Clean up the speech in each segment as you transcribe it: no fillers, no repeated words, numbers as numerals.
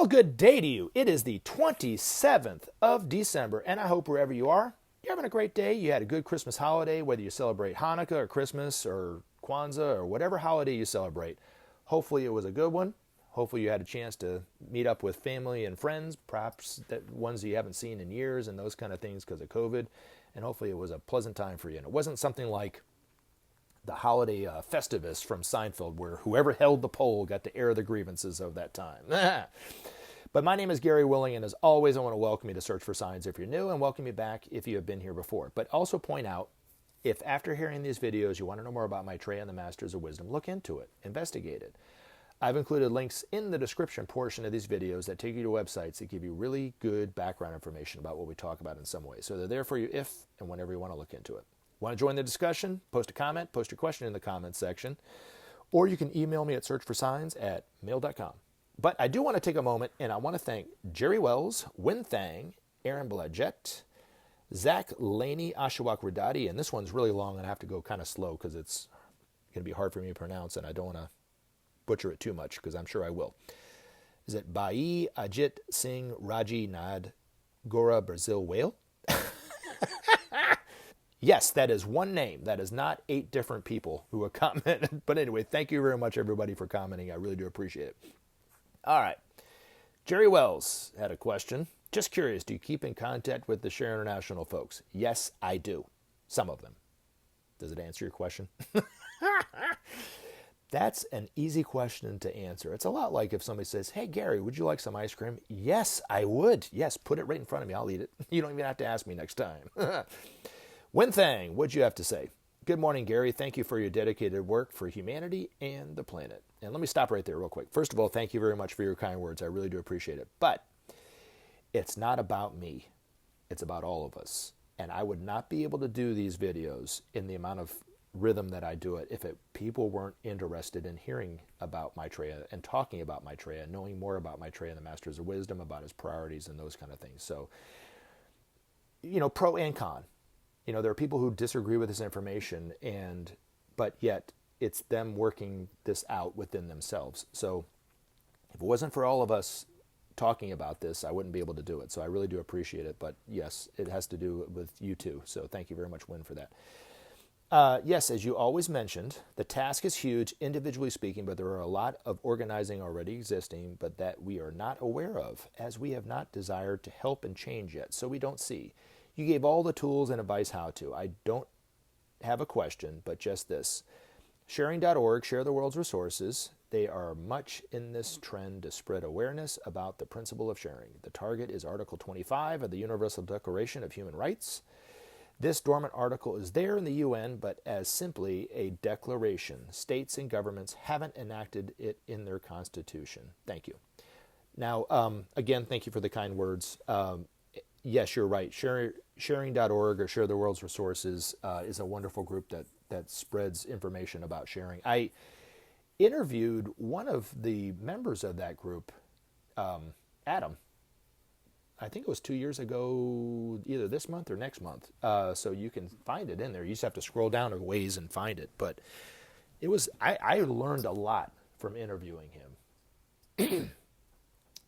Well, good day to you. It is the 27th of December, and I hope wherever you are, you're having a great day. You had a good Christmas holiday, whether you celebrate Hanukkah or Christmas or Kwanzaa or whatever holiday you celebrate. Hopefully it was a good one. Hopefully you had a chance to meet up with family and friends, perhaps ones that you haven't seen in years and those kind of things because of COVID. And hopefully it was a pleasant time for you. And it wasn't something like the holiday Festivus from Seinfeld, where whoever held the poll got to air the grievances of that time. But my name is Gary Willing, and as always, I want to welcome you to Search for Signs if you're new, and welcome you back if you have been here before. But also point out, if after hearing these videos you want to know more about Maitreya and the Masters of Wisdom, look into it, investigate it. I've included links in the description portion of these videos that take you to websites that give you really good background information about what we talk about in some way. So they're there for you if and whenever you want to look into it. Want to join the discussion? Post a comment, post your question in the comments section, or you can email me at searchforsigns@mail.com. But I do want to take a moment, and I want to thank Jerry Wells, Win Thang, Aaron Blajet, Zach Laney, Ashawak Radati, and this one's really long, and I have to go kind of slow because it's going to be hard for me to pronounce, and I don't want to butcher it too much because I'm sure I will. Is it Bai Ajit Singh Raji Nad Gora Brazil Whale? Yes, that is one name. That is not 8 different people who have commented. But anyway, thank you very much, everybody, for commenting. I really do appreciate it. All right. Jerry Wells had a question. Just curious, do you keep in contact with the Share International folks? Yes, I do. Some of them. Does it answer your question? That's an easy question to answer. It's a lot like if somebody says, hey, Gary, would you like some ice cream? Yes, I would. Yes, put it right in front of me. I'll eat it. You don't even have to ask me next time. Win Thang, what'd you have to say? Good morning, Gary. Thank you for your dedicated work for humanity and the planet. And let me stop right there real quick. First of all, thank you very much for your kind words. I really do appreciate it. But it's not about me. It's about all of us. And I would not be able to do these videos in the amount of rhythm that I do it if people weren't interested in hearing about Maitreya and talking about Maitreya, knowing more about Maitreya and the Masters of Wisdom, about his priorities and those kind of things. So, pro and con. There are people who disagree with this information, but yet it's them working this out within themselves. So if it wasn't for all of us talking about this, I wouldn't be able to do it. So I really do appreciate it. But yes, it has to do with you too. So thank you very much, Win, for that. Yes, as you always mentioned, the task is huge, individually speaking, but there are a lot of organizing already existing, but that we are not aware of, as we have not desired to help and change yet, so we don't see. You gave all the tools and advice how to. I don't have a question, but just this. Sharing.org, share the world's resources. They are much in this trend to spread awareness about the principle of sharing. The target is Article 25 of the Universal Declaration of Human Rights. This dormant article is there in the UN, but as simply a declaration. States and governments haven't enacted it in their constitution. Thank you. Now, again, thank you for the kind words. Yes, you're right. Sharing.org or Share the World's Resources is a wonderful group that spreads information about sharing. I interviewed one of the members of that group, Adam. I think it was 2 years ago, either this month or next month. So you can find it in there. You just have to scroll down a ways and find it. But it was I learned a lot from interviewing him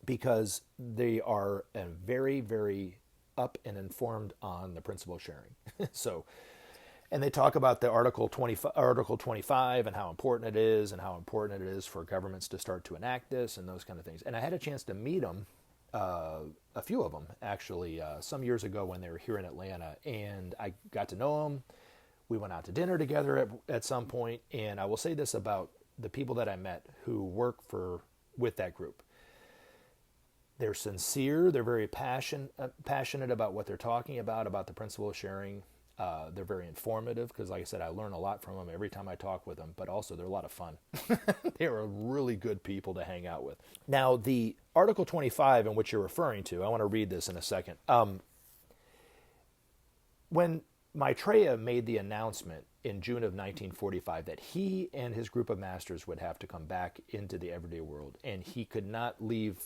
because they are a very, very up and informed on the principle of sharing. And they talk about the Article 25 and how important it is for governments to start to enact this and those kind of things. And I had a chance to meet them, a few of them actually, some years ago when they were here in Atlanta, and I got to know them. We went out to dinner together at some point, and I will say this about the people that I met who work with that group. They're sincere. They're very passionate about what they're talking about the principle of sharing. They're very informative because, like I said, I learn a lot from them every time I talk with them, but also they're a lot of fun. They're really good people to hang out with. Now, the Article 25 in which you're referring to, I want to read this in a second. When Maitreya made the announcement in June of 1945 that he and his group of masters would have to come back into the everyday world, and he could not leave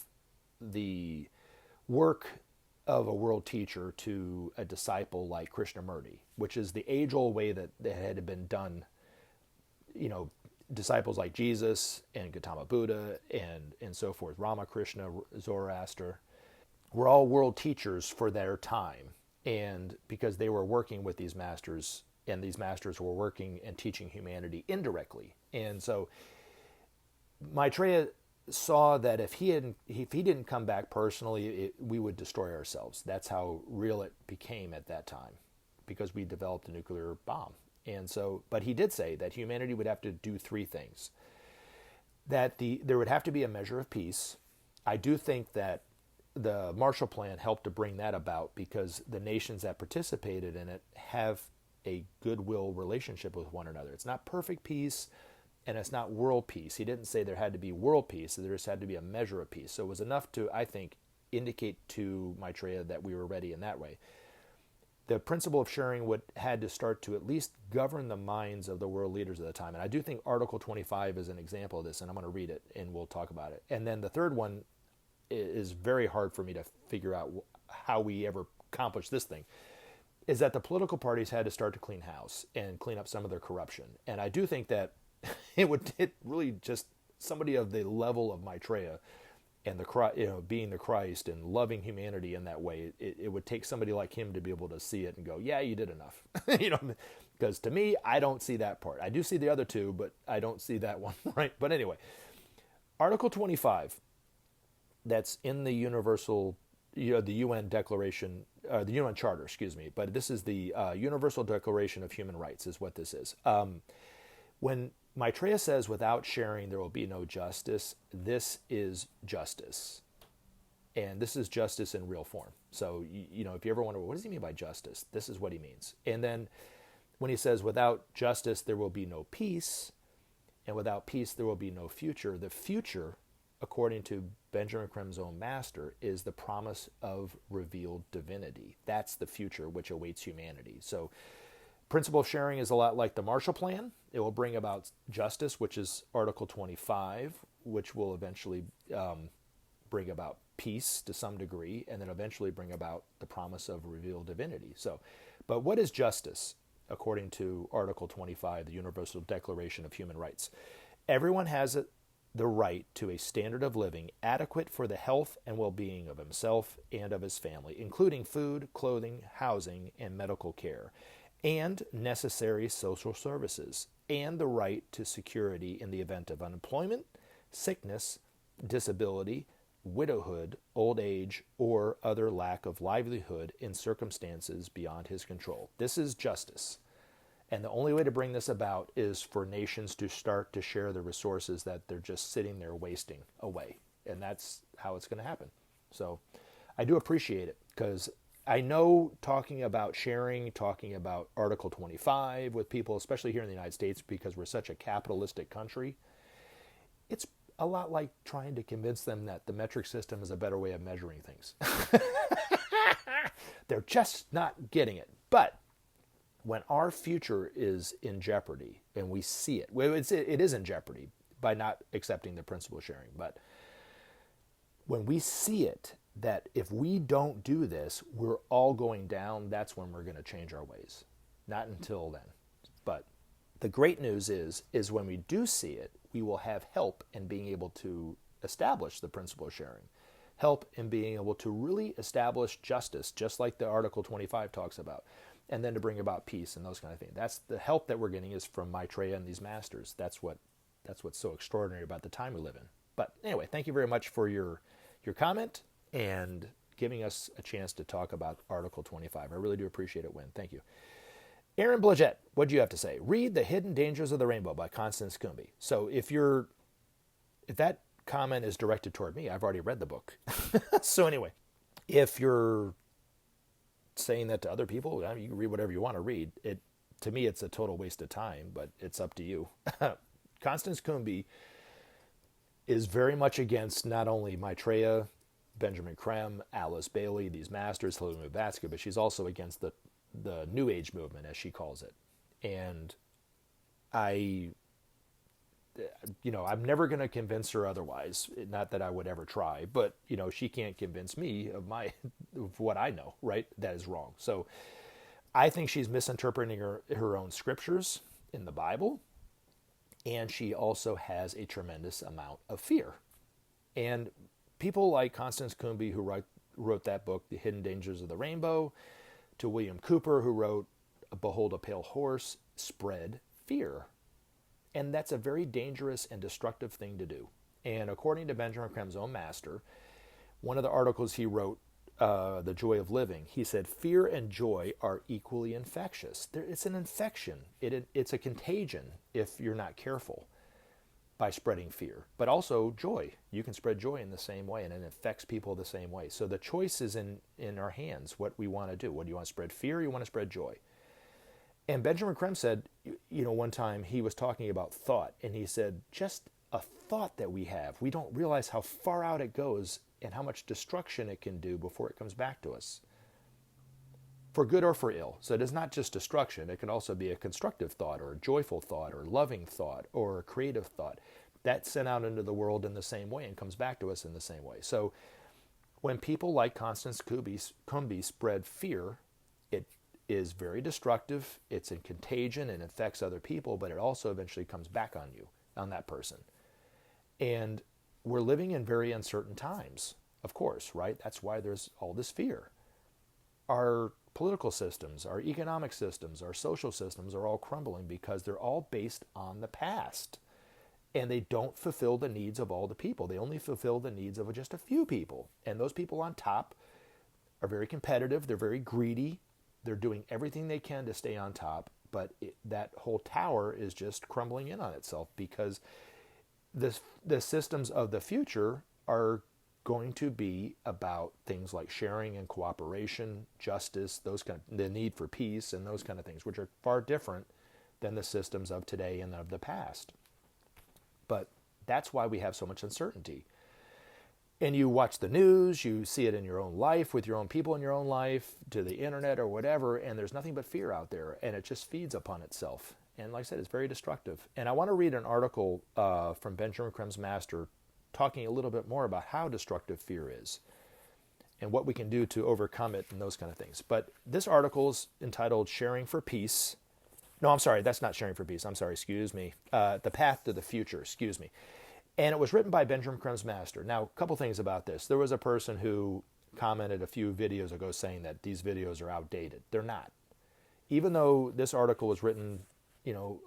the work of a world teacher to a disciple like Krishnamurti, which is the age-old way that had been done, disciples like Jesus and Gautama Buddha and so forth, Ramakrishna, Zoroaster, were all world teachers for their time. And because they were working with these masters, and these masters were working and teaching humanity indirectly. And so Maitreya saw that if he didn't come back personally, we would destroy ourselves. That's how real it became at that time, because we developed a nuclear bomb. And so, but he did say that humanity would have to do three things. That there would have to be a measure of peace. I do think that the Marshall Plan helped to bring that about, because the nations that participated in it have a goodwill relationship with one another. It's not perfect peace, and it's not world peace. He didn't say there had to be world peace. There just had to be a measure of peace. So it was enough to, I think, indicate to Maitreya that we were ready in that way. The principle of sharing had to start to at least govern the minds of the world leaders of the time. And I do think Article 25 is an example of this, and I'm going to read it, and we'll talk about it. And then the third one is very hard for me to figure out how we ever accomplish this thing, is that the political parties had to start to clean house and clean up some of their corruption. And I do think that it really just somebody of the level of Maitreya and being the Christ and loving humanity in that way, it would take somebody like him to be able to see it and go, yeah, you did enough. Because to me, I don't see that part. I do see the other two, but I don't see that one, right? But anyway, Article 25, that's in the Universal, the UN Declaration, the UN Charter, excuse me, but this is the Universal Declaration of Human Rights is what this is. When Maitreya says, without sharing, there will be no justice, this is justice. And this is justice in real form. So, if you ever wonder, well, what does he mean by justice? This is what he means. And then when he says, without justice, there will be no peace, and without peace, there will be no future. The future, according to Benjamin Creme's own master, is the promise of revealed divinity. That's the future which awaits humanity. So, principle of sharing is a lot like the Marshall Plan. It will bring about justice, which is Article 25, which will eventually bring about peace to some degree, and then eventually bring about the promise of revealed divinity. So, but what is justice, according to Article 25, the Universal Declaration of Human Rights? Everyone has the right to a standard of living adequate for the health and well-being of himself and of his family, including food, clothing, housing, and medical care, and necessary social services, and the right to security in the event of unemployment, sickness, disability, widowhood, old age, or other lack of livelihood in circumstances beyond his control. This is justice. And the only way to bring this about is for nations to start to share the resources that they're just sitting there wasting away. And that's how it's going to happen. So I do appreciate it, because I know talking about sharing, talking about Article 25 with people, especially here in the United States, because we're such a capitalistic country, it's a lot like trying to convince them that the metric system is a better way of measuring things. They're just not getting it. But when our future is in jeopardy, and we see it, well, it is in jeopardy by not accepting the principle of sharing, but when we see it, that if we don't do this, we're all going down, that's when we're going to change our ways. Not until then. But the great news is when we do see it, we will have help in being able to establish the principle of sharing. Help in being able to really establish justice, just like the Article 25 talks about. And then to bring about peace and those kind of things. That's the help that we're getting is from Maitreya and these masters. That's what's so extraordinary about the time we live in. But anyway, thank you very much for your comment and giving us a chance to talk about Article 25. I really do appreciate it, Wynn. Thank you. Aaron Blagett, what do you have to say? Read The Hidden Dangers of the Rainbow by Constance Coombe. So if that comment is directed toward me, I've already read the book. So anyway, if you're saying that to other people, you can read whatever you want to read. To me, it's a total waste of time, but it's up to you. Constance Coombe is very much against not only Maitreya, Benjamin Creme, Alice Bailey, these masters, Helena Blavatsky, but she's also against the New Age movement, as she calls it. And I'm never going to convince her otherwise. Not that I would ever try, but, she can't convince me of what I know, right? That is wrong. So I think she's misinterpreting her own scriptures in the Bible. and she also has a tremendous amount of fear. And people like Constance Kumbie, who wrote that book, The Hidden Dangers of the Rainbow, to William Cooper, who wrote Behold a Pale Horse, spread fear. And that's a very dangerous and destructive thing to do. And according to Benjamin Creme's own master, one of the articles he wrote, The Joy of Living, he said, fear and joy are equally infectious. It's an infection. It's a contagion if you're not careful by spreading fear. But also joy. You can spread joy in the same way, and it affects people the same way. So the choice is in our hands, what we want to do. What do you want to spread, fear, or you want to spread joy? And Benjamin Creme said, one time he was talking about thought, and he said, just a thought that we have, we don't realize how far out it goes and how much destruction it can do before it comes back to us, for good or for ill. So it is not just destruction. It can also be a constructive thought or a joyful thought or loving thought or a creative thought that's sent out into the world in the same way and comes back to us in the same way. So when people like Constance Kumbie spread fear, it is very destructive. It's a contagion and affects other people, but it also eventually comes back on you, on that person. And we're living in very uncertain times, of course, right? That's why there's all this fear. Our political systems, our economic systems, our social systems are all crumbling because they're all based on the past. And they don't fulfill the needs of all the people. They only fulfill the needs of just a few people. And those people on top are very competitive. They're very greedy. They're doing everything they can to stay on top. But that whole tower is just crumbling in on itself because the systems of the future are going to be about things like sharing and cooperation, justice, the need for peace and those kind of things, which are far different than the systems of today and of the past. But that's why we have so much uncertainty. And you watch the news, you see it in your own life, with your own people in your own life, to the internet or whatever, and there's nothing but fear out there, and it just feeds upon itself. And like I said, it's very destructive. And I want to read an article from Benjamin Creme's master talking a little bit more about how destructive fear is and what we can do to overcome it and those kind of things. But this article is entitled Sharing for Peace. No, I'm sorry, that's not Sharing for Peace. I'm sorry, excuse me. The Path to the Future, excuse me. And it was written by Benjamin Creme's master. Now, a couple things about this. There was a person who commented a few videos ago saying that these videos are outdated. They're not. Even though this article was written,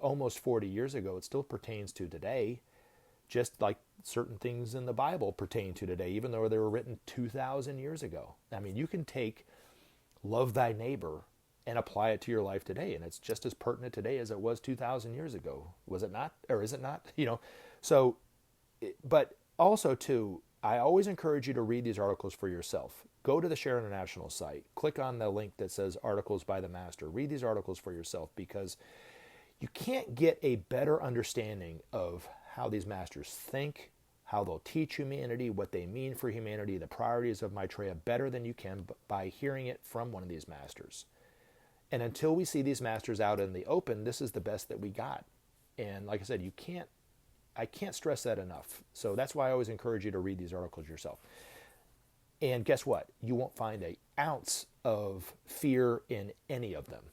almost 40 years ago, it still pertains to today, just like certain things in the Bible pertain to today, even though they were written 2,000 years ago. I mean, you can take love thy neighbor and apply it to your life today, and it's just as pertinent today as it was 2,000 years ago. Was it not? Or is it not? So, but also too, I always encourage you to read these articles for yourself. Go to the Share International site, click on the link that says Articles by the Master. Read these articles for yourself, because you can't get a better understanding of how these masters think, how they'll teach humanity, what they mean for humanity, the priorities of Maitreya better than you can by hearing it from one of these masters. And until we see these masters out in the open, this is the best that we got. And like I said, I can't stress that enough. So that's why I always encourage you to read these articles yourself. And guess what? You won't find an ounce of fear in any of them.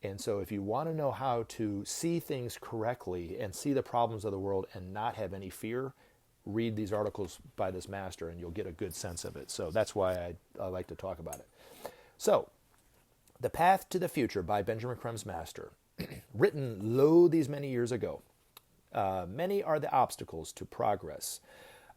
And so if you want to know how to see things correctly and see the problems of the world and not have any fear, read these articles by this master and you'll get a good sense of it. So that's why I like to talk about it. So, The Path to the Future by Benjamin Creme's master, written these many years ago. Many are the obstacles to progress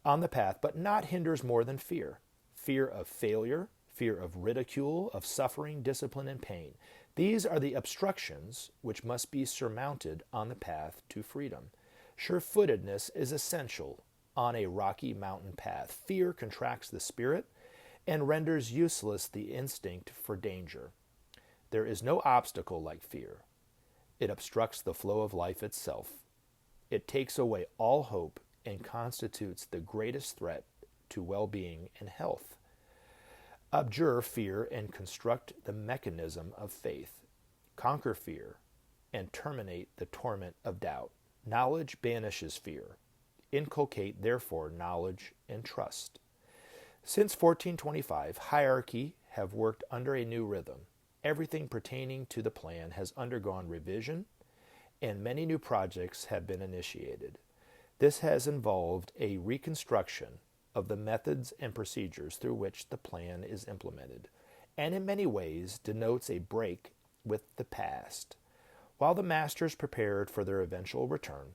on the path, but not hinders more than fear. Fear of failure, fear of ridicule, of suffering, discipline, and pain. These are the obstructions which must be surmounted on the path to freedom. Sure-footedness is essential on a rocky mountain path. Fear contracts the spirit and renders useless the instinct for danger. There is no obstacle like fear. It obstructs the flow of life itself. It takes away all hope and constitutes the greatest threat to well-being and health. Abjure fear and construct the mechanism of faith. Conquer fear and terminate the torment of doubt. Knowledge banishes fear. Inculcate, therefore, knowledge and trust. Since 1425, hierarchy have worked under a new rhythm. Everything pertaining to the plan has undergone revision, and many new projects have been initiated. This has involved a reconstruction of the methods and procedures through which the plan is implemented, and in many ways denotes a break with the past. While the masters prepared for their eventual return,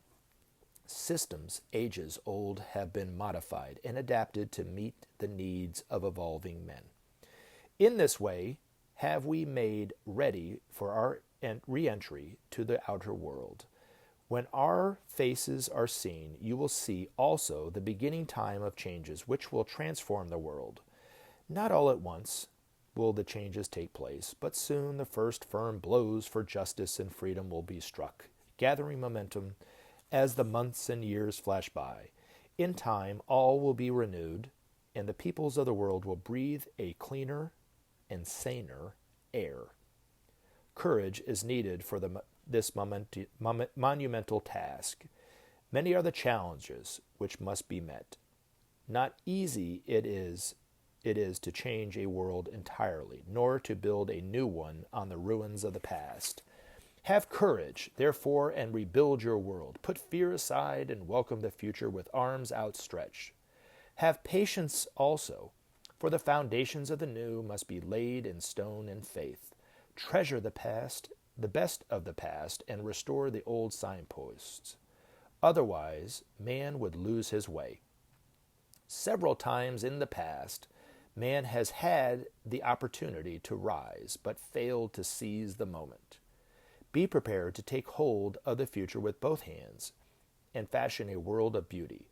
systems ages old have been modified and adapted to meet the needs of evolving men. In this way, have we made ready for our re-entry to the outer world. When our faces are seen, you will see also the beginning time of changes which will transform the world. Not all at once will the changes take place, but soon the first firm blows for justice and freedom will be struck, gathering momentum as the months and years flash by. In time, all will be renewed, and the peoples of the world will breathe a cleaner and saner air. Courage is needed for this monumental task. Many are the challenges which must be met. Not easy it is to change a world entirely, nor to build a new one on the ruins of the past. Have courage, therefore, and rebuild your world. Put fear aside and welcome the future with arms outstretched. Have patience also, for the foundations of the new must be laid in stone and faith. Treasure the past, the best of the past, and restore the old signposts. Otherwise, man would lose his way. Several times in the past, man has had the opportunity to rise, but failed to seize the moment. Be prepared to take hold of the future with both hands and fashion a world of beauty.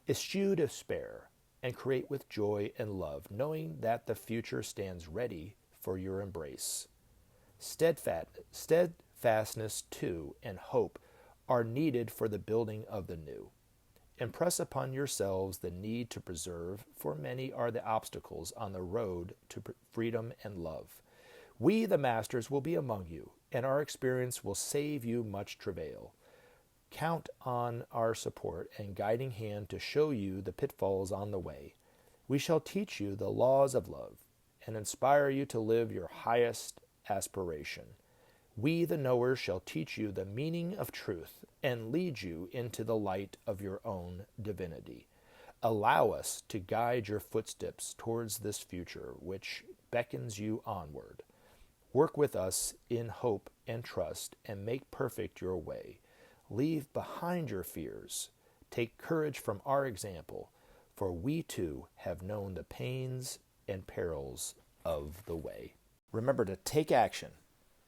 Eschew despair and create with joy and love, knowing that the future stands ready for your embrace. Steadfastness, too, and hope are needed for the building of the new. Impress upon yourselves the need to preserve, for many are the obstacles on the road to freedom and love. We, the masters, will be among you, and our experience will save you much travail. Count on our support and guiding hand to show you the pitfalls on the way. We shall teach you the laws of love and inspire you to live your highest aspiration. We, the knowers, shall teach you the meaning of truth and lead you into the light of your own divinity. Allow us to guide your footsteps towards this future which beckons you onward. Work with us in hope and trust and make perfect your way. Leave behind your fears. Take courage from our example, for we too have known the pains and perils of the way. Remember to take action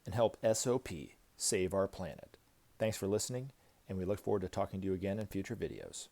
and help SOP save our planet. Thanks for listening, and we look forward to talking to you again in future videos.